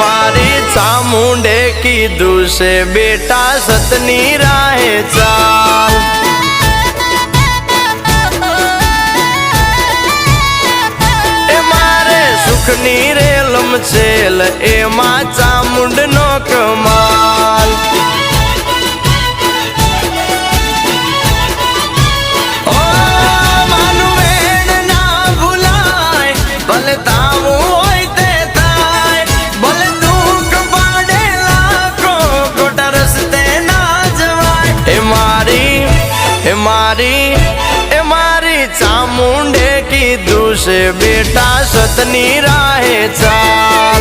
मारी चामुंडे कीधुं से बेटा सतनी राहे चाल। ए मारे सुखनी रेलम छेल एमा चामुंडनो कमाल। मारी चामुंडे कीधुं से बेटा सतनी राहे चाल।